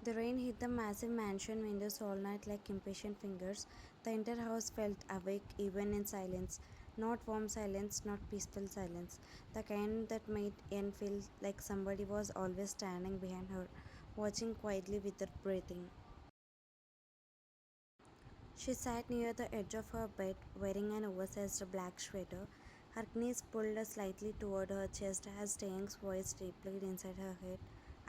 The rain hit the massive mansion windows all night like impatient fingers. The entire house felt awake even in silence. Not warm silence, not peaceful silence. The kind that made Anne feel like somebody was always standing behind her, watching quietly without breathing. She sat near the edge of her bed, wearing an oversized black sweater. Her knees pulled slightly toward her chest as Taeyang's voice replayed inside her head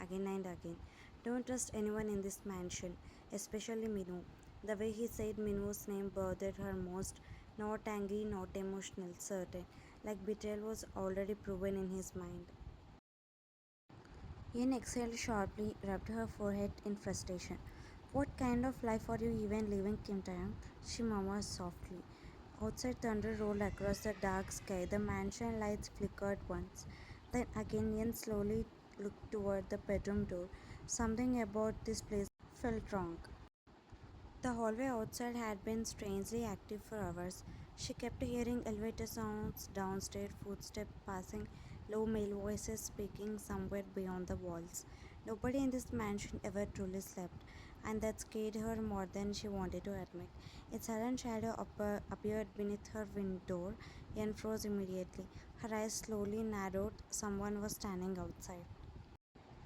again and again. Don't trust anyone in this mansion, especially Minwoo. The way he said Minwoo's name bothered her most, not angry, not emotional, certain, like betrayal was already proven in his mind. Yin exhaled sharply, rubbed her forehead in frustration. What kind of life are you even living, Kim Taeyang? She murmured softly. Outside thunder rolled across the dark sky. The mansion lights flickered once. Then again Yin slowly looked toward the bedroom door. Something about this place felt wrong. The hallway outside had been strangely active for hours. She kept hearing elevator sounds, downstairs footsteps passing, low male voices speaking somewhere beyond the walls. Nobody in this mansion ever truly slept, and that scared her more than she wanted to admit. A sudden shadow appeared beneath her window and froze immediately. Her eyes slowly narrowed. Someone was standing outside.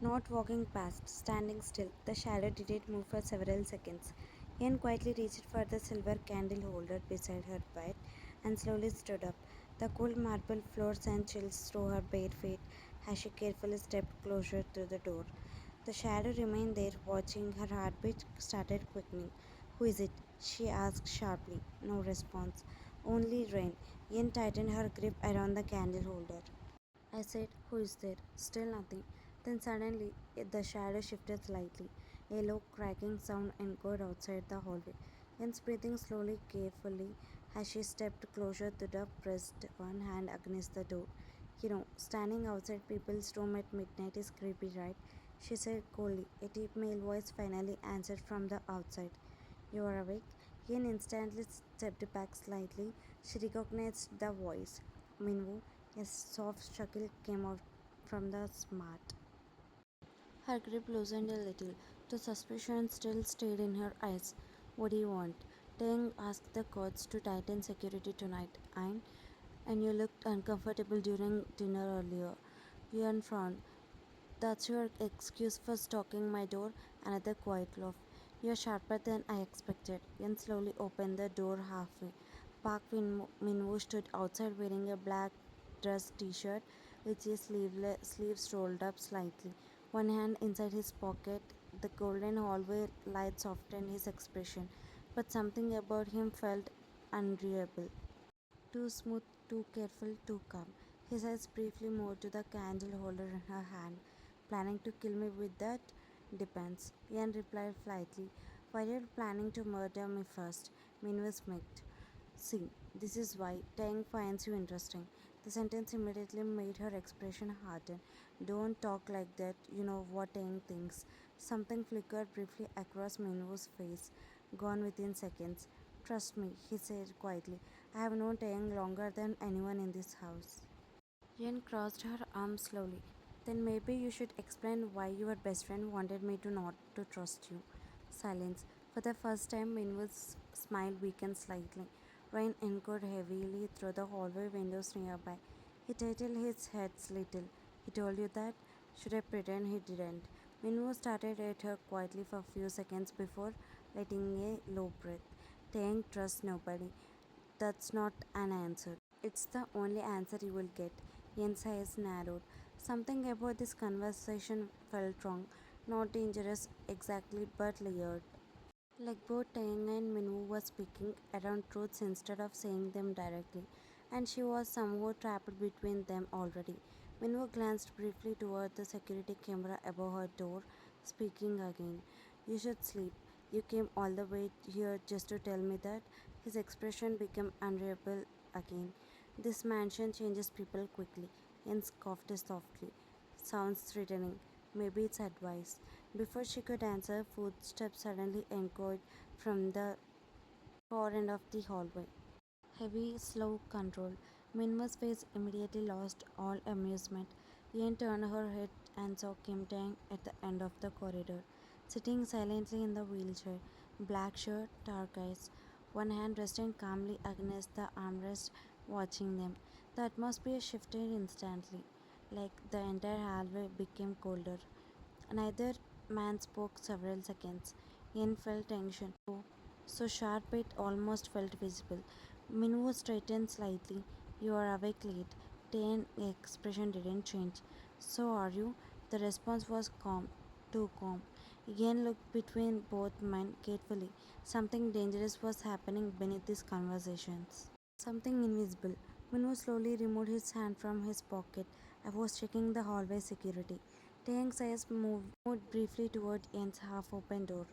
Not walking past, standing still, the shadow didn't move for several seconds. Ian quietly reached for the silver candle holder beside her bed and slowly stood up. The cold marble floor sent chills through her bare feet as she carefully stepped closer to the door. The shadow remained there, watching. Her heartbeat started quickening. Who is it? She asked sharply. No response. Only rain. Ian tightened her grip around the candle holder. I said, who is there? Still nothing. Then suddenly the shadow shifted slightly. A low cracking sound echoed outside the hallway. Yen's breathing slowly, carefully, as she stepped closer to the pressed one hand against the door. You know, standing outside people's room at midnight is creepy, right? She said coldly. A deep male voice finally answered from the outside. You are awake? Yen instantly stepped back slightly. She recognized the voice. Minwoo, a soft chuckle came out from the smart. Her grip loosened a little. The suspicion still stayed in her eyes. What do you want? Tang asked the courts to tighten security tonight, and you looked uncomfortable during dinner earlier. Yuan frowned. That's your excuse for stalking my door? Another quiet laugh. You're sharper than I expected. Yan slowly opened the door halfway. Park Minwoo stood outside wearing a black dress t-shirt with his sleeves rolled up slightly. One hand inside his pocket. The golden hallway light softened his expression, but something about him felt unreal. Too smooth, too careful, too calm. His eyes briefly moved to the candle holder in her hand. Planning to kill me with that? Depends. Ian replied lightly. Why are you planning to murder me first? Min was smirked. See, this is why Tang finds you interesting. The sentence immediately made her expression harden. Don't talk like that, you know what Tang thinks. Something flickered briefly across Minwoo's face, gone within seconds. Trust me, he said quietly. I have known Tang longer than anyone in this house. Yen crossed her arms slowly. Then maybe you should explain why your best friend wanted me to not to trust you. Silence. For the first time, Minwoo's smile weakened slightly. Rain echoed heavily through the hallway windows nearby. He tilted his head little. He told you that? Should I pretend he didn't? Minwoo started at her quietly for a few seconds before letting a low breath. Tang trusts nobody. That's not an answer. It's the only answer you will get. Yen's eyes narrowed. Something about this conversation felt wrong. Not dangerous exactly, but layered. Like both Tang and Minwoo were speaking around truths instead of saying them directly, and she was somehow trapped between them already. Minwoo glanced briefly toward the security camera above her door, speaking again. You should sleep. You came all the way here just to tell me that? His expression became unreadable again. This mansion changes people quickly, and scoffed softly. Sounds threatening. Maybe it's advice. Before she could answer, footsteps suddenly echoed from the far end of the hallway. Heavy, slow, controlled. Minma's face immediately lost all amusement. Yen turned her head and saw Kim Tang at the end of the corridor, sitting silently in the wheelchair, black shirt, dark eyes, one hand resting calmly against the armrest, watching them. The atmosphere shifted instantly, like the entire hallway became colder. Neither man spoke several seconds. Ian felt tension, so sharp it almost felt visible. Minwoo straightened slightly. You are awake late. Tae's expression didn't change. So are you? The response was calm, too calm. Ian looked between both men carefully. Something dangerous was happening beneath these conversations. Something invisible. Minwoo slowly removed his hand from his pocket. I was checking the hallway security. Taeyang's eyes moved briefly toward Yen's half open door,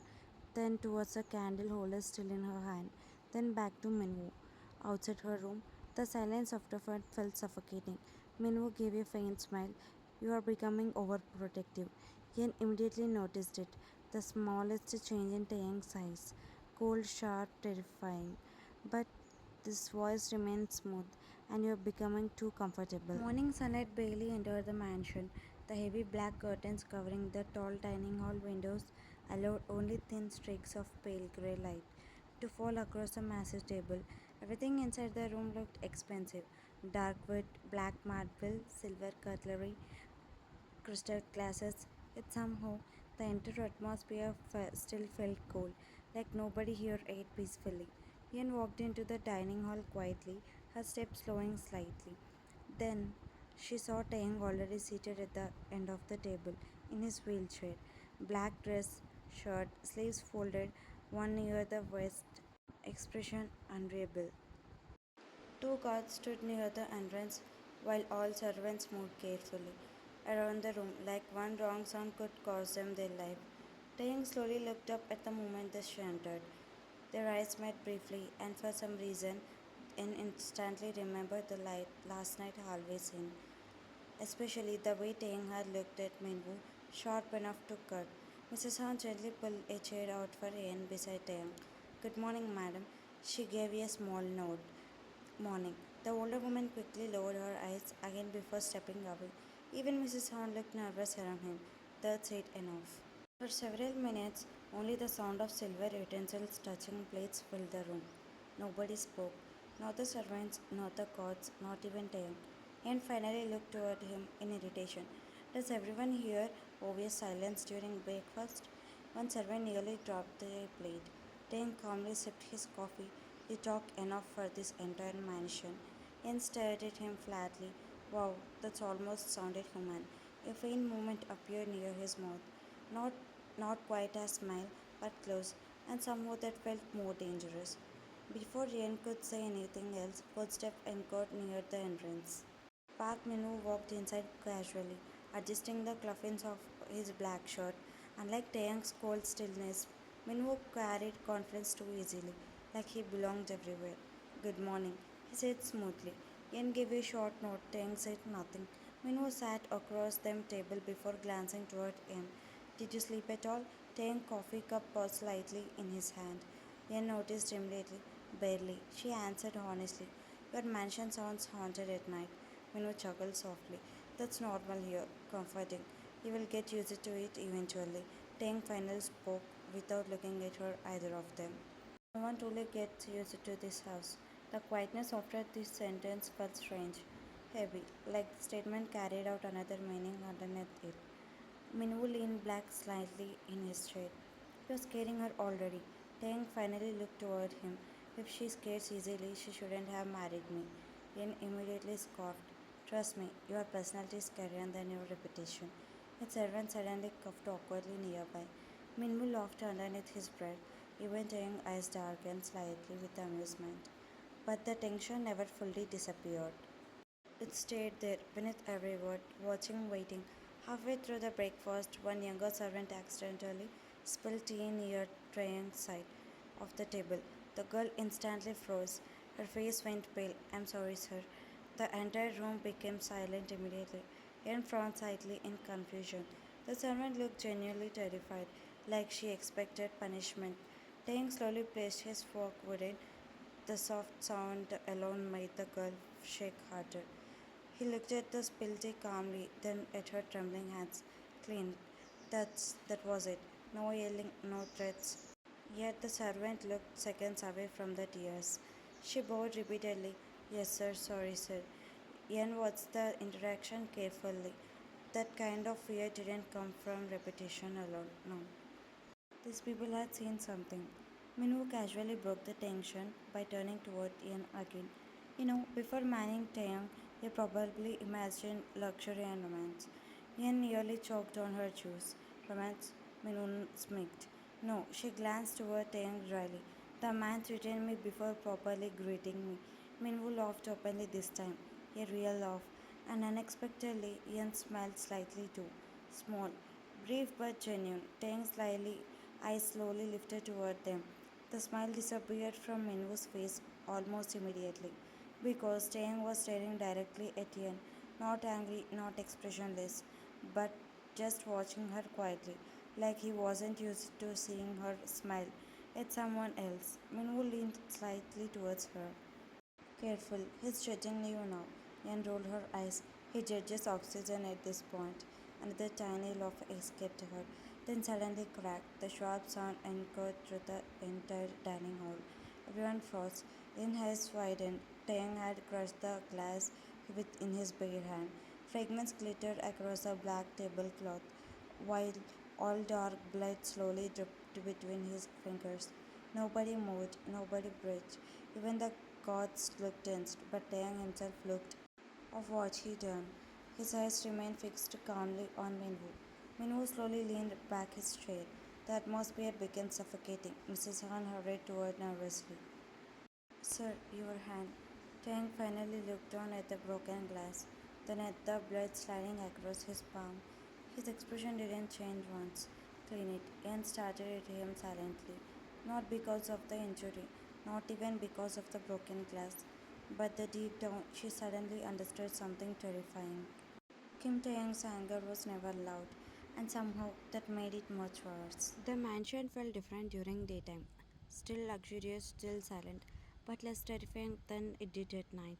then towards the candle holder still in her hand, then back to Minwoo. Outside her room, the silence afterward felt suffocating. Minwoo gave a faint smile. You are becoming overprotective. Yen immediately noticed it. The smallest change in Taeyang's eyes. Cold, sharp, terrifying. But this voice remained smooth, and you're becoming too comfortable. Morning sunlight barely entered the mansion. The heavy black curtains covering the tall dining hall windows allowed only thin streaks of pale grey light to fall across the massive table. Everything inside the room looked expensive: dark wood, black marble, silver cutlery, crystal glasses. Yet somehow, the entire atmosphere still felt cold, like nobody here ate peacefully. Ian walked into the dining hall quietly, her steps slowing slightly. Then she saw Taeyang already seated at the end of the table in his wheelchair. Black dress, shirt, sleeves folded, one near the waist, expression unreadable. Two guards stood near the entrance while all servants moved carefully around the room like one wrong sound could cost them their life. Taeyang slowly looked up at the moment she entered. Their eyes met briefly, and for some reason, Yen instantly remembered the last night hallway scene, especially the way Taeyang had looked at Minwoo, sharp enough to cut. Mrs. Han gently pulled a chair out for Yen beside Taeyang. Good morning, madam. She gave a small nod. Morning. The older woman quickly lowered her eyes again before stepping away. Even Mrs. Han looked nervous around him. That's it enough. For several minutes, only the sound of silver utensils touching plates filled the room. Nobody spoke. Not the servants, not the guards, not even Taeyang. And finally looked toward him in irritation. Does everyone here obvious silence during breakfast? One servant nearly dropped their plate. Taeyang calmly sipped his coffee. He talked enough for this entire mansion. Yen stared at him flatly. Wow, that's almost sounded human. A faint movement appeared near his mouth. Not not quite a smile, but close, and somehow that felt more dangerous. Before Yen could say anything else, footsteps echoed near the entrance. Park Minu walked inside casually, adjusting the cufflinks of his black shirt. Unlike Taeyang's cold stillness, Minwoo carried confidence too easily, like he belonged everywhere. Good morning, he said smoothly. Yen gave a short nod. Taeyang said nothing. Minwoo sat across them table before glancing toward him. Did you sleep at all? Taeyang's coffee cup paused slightly in his hand. Yen noticed immediately. Barely, she answered honestly. Your mansion sounds haunted at night. Minu chuckled softly. That's normal here. Comforting. You will get used to it eventually. Tang finally spoke without looking at her either of them. No one truly gets used to this house. The quietness after this sentence felt strange, heavy, like the statement carried out another meaning underneath it. Minwoo leaned back slightly in his chair. He was scaring her already. Tang finally looked toward him. If she scares easily, she shouldn't have married me. Yen immediately scoffed. Trust me, your personality is scarier than your reputation. His servant suddenly coughed awkwardly nearby. Minwoo laughed underneath his breath. Even Tang's eyes darkened slightly with amusement. But the tension never fully disappeared. It stayed there beneath every word, watching, waiting. Halfway through the breakfast, one younger servant accidentally spilled tea near Trayan's side of the table. The girl instantly froze. Her face went pale. I'm sorry, sir. The entire room became silent immediately. Anne frowned slightly in confusion. The servant looked genuinely terrified, like she expected punishment. Tang slowly placed his fork within. The soft sound alone made the girl shake harder. He looked at the spilled tea calmly, then at her trembling hands. Clean. That was it. No yelling, no threats. Yet the servant looked seconds away from the tears. She bowed repeatedly. Yes, sir, sorry, sir. Ian watched the interaction carefully. That kind of fear didn't come from repetition alone, no. These people had seen something. Minwoo casually broke the tension by turning toward Ian again. Before marrying Taeyong, he probably imagined luxury and romance. Ian nearly choked on her juice. Romance? Minwoo smirked. No, she glanced toward Taeyong dryly. The man threatened me before properly greeting me. Minwoo laughed openly this time, a real laugh, and unexpectedly Ian smiled slightly too. Small, brief but genuine. Taeyong's eyes slowly lifted toward them. The smile disappeared from Minwoo's face almost immediately because Taeyong was staring directly at Ian, not angry, not expressionless, but just watching her quietly, like he wasn't used to seeing her smile at someone else. Minwoo leaned slightly towards her. Careful, he's judging you now. Yan rolled her eyes. He judges oxygen at this point. Another tiny laugh escaped her, then suddenly cracked. The sharp sound echoed through the entire dining hall. Everyone froze. Yan eyes widened. Tang had crushed the glass in his bare hand. Fragments glittered across the black tablecloth, while all dark blood slowly dripped between his fingers. Nobody moved, nobody breathed. Even the gods looked tense, but Taeyang himself looked of what he done. His eyes remained fixed calmly on Minwoo. Minwoo slowly leaned back his chair. The atmosphere became suffocating. Mrs. Han hurried toward nervously. Sir, your hand. Tang finally looked down at the broken glass, then at the blood sliding across his palm. His expression didn't change once. Clean it, and started at him silently. Not because of the injury, not even because of the broken glass, but the deep down she suddenly understood something terrifying. Kim Taeyang's anger was never loud, and somehow that made it much worse. The mansion felt different during daytime. Still luxurious, still silent, but less terrifying than it did at night.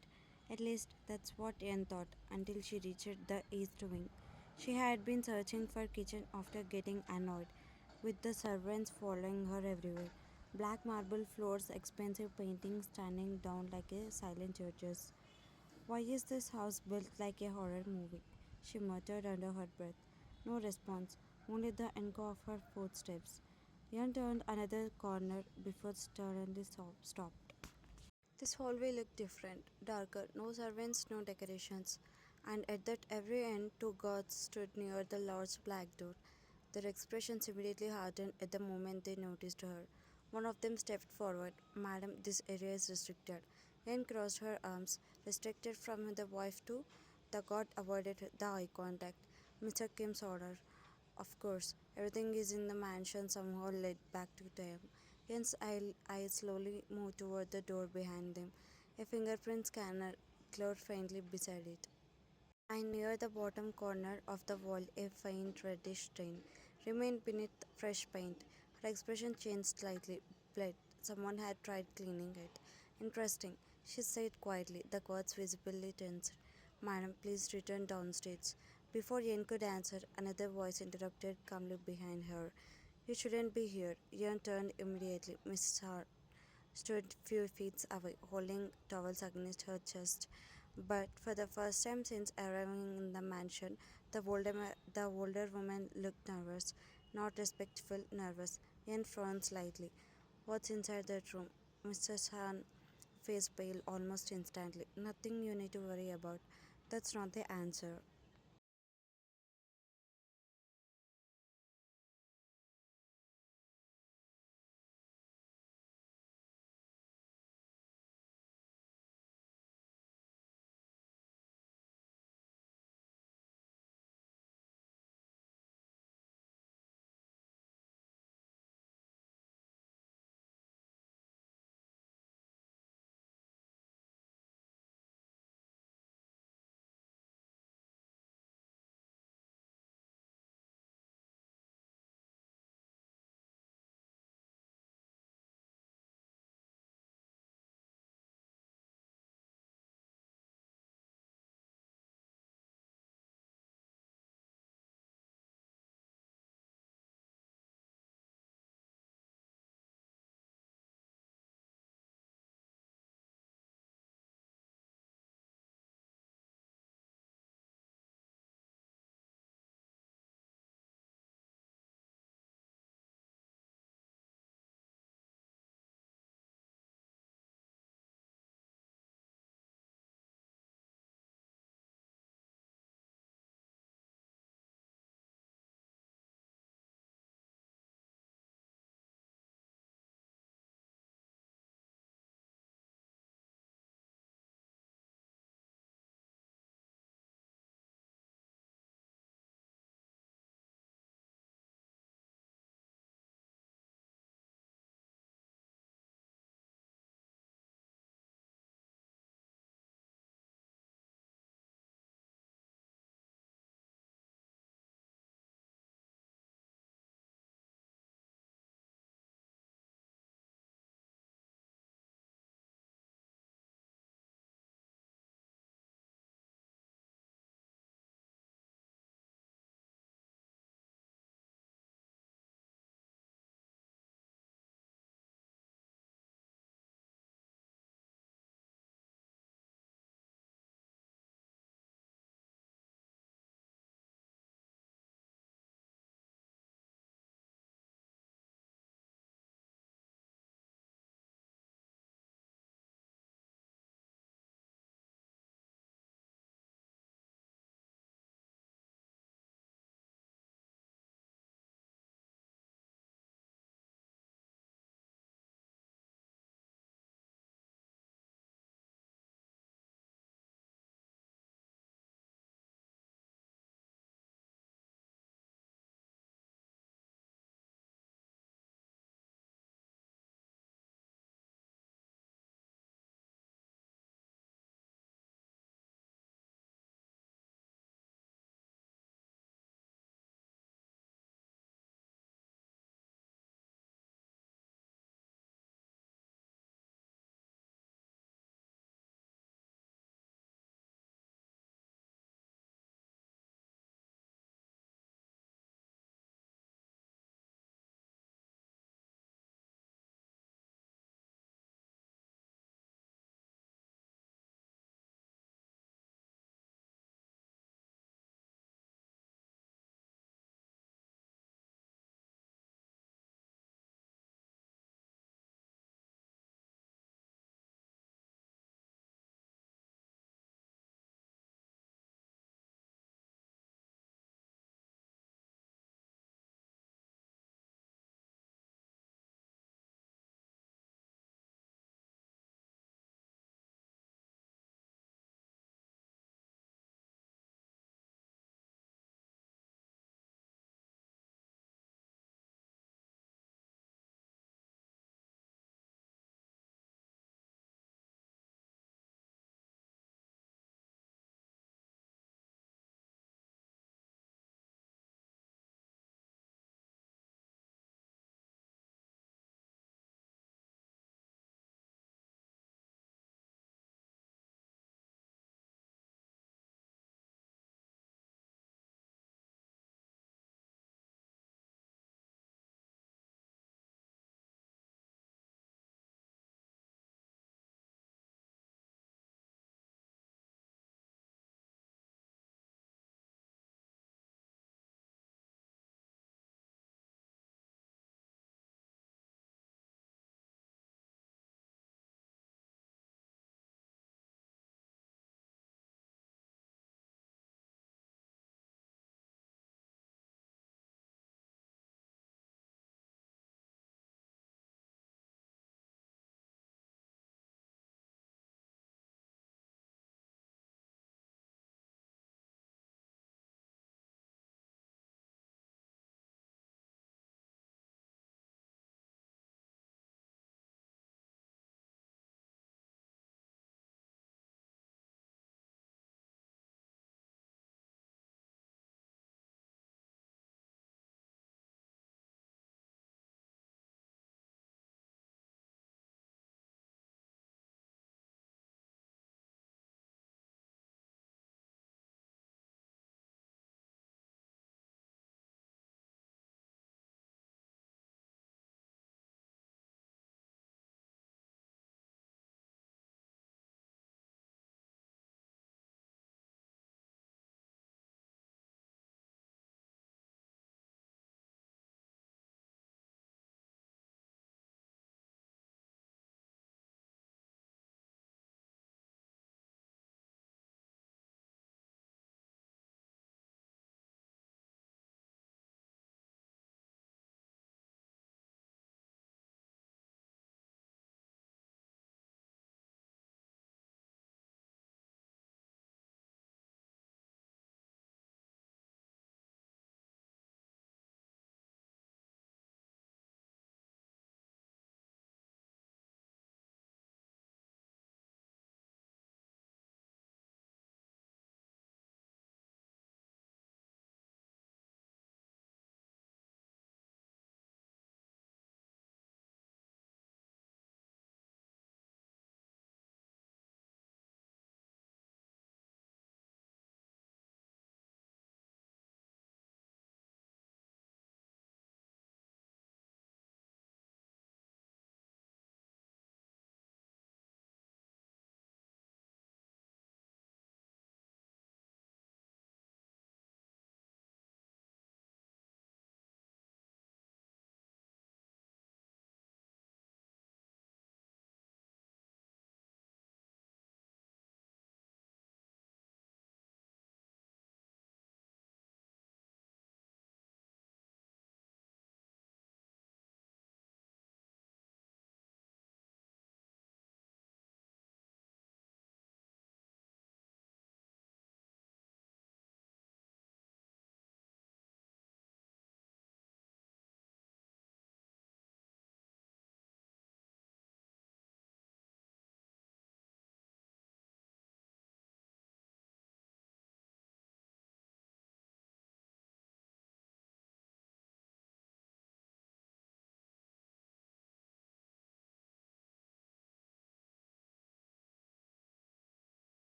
At least that's what Anne thought until she reached the east wing. She had been searching for kitchen after getting annoyed with the servants following her everywhere. Black marble floors, expensive paintings standing down like a silent judges. Why is this house built like a horror movie? She muttered under her breath. No response, only the echo of her footsteps. Yan turned another corner before suddenly stopped. This hallway looked different, darker, no servants, no decorations, and at that every end two guards stood near the large black door. Their expressions immediately hardened at the moment they noticed her. One of them stepped forward. Madam, this area is restricted. Anne crossed her arms. Restricted from the wife too? The guard avoided the eye contact. Mr. Kim's order. Of course, everything is in the mansion somehow led back to them. Yen's eyes slowly moved toward the door behind them. A fingerprint scanner glowed faintly beside it. And near the bottom corner of the wall, a faint reddish stain remained beneath fresh paint. Her expression changed slightly. Blood. Someone had tried cleaning it. Interesting, she said quietly. The guards visibly tensed. Madam, please return downstairs. Before Yen could answer, another voice interrupted calmly behind her. You shouldn't be here. Yen turned immediately. Mrs. Hart stood few feet away, holding towels against her chest. But for the first time since arriving in the mansion, the older woman looked nervous, not respectful, nervous, and frowned slightly. What's inside that room? Mr. Han face pale almost instantly. Nothing you need to worry about. That's not the answer.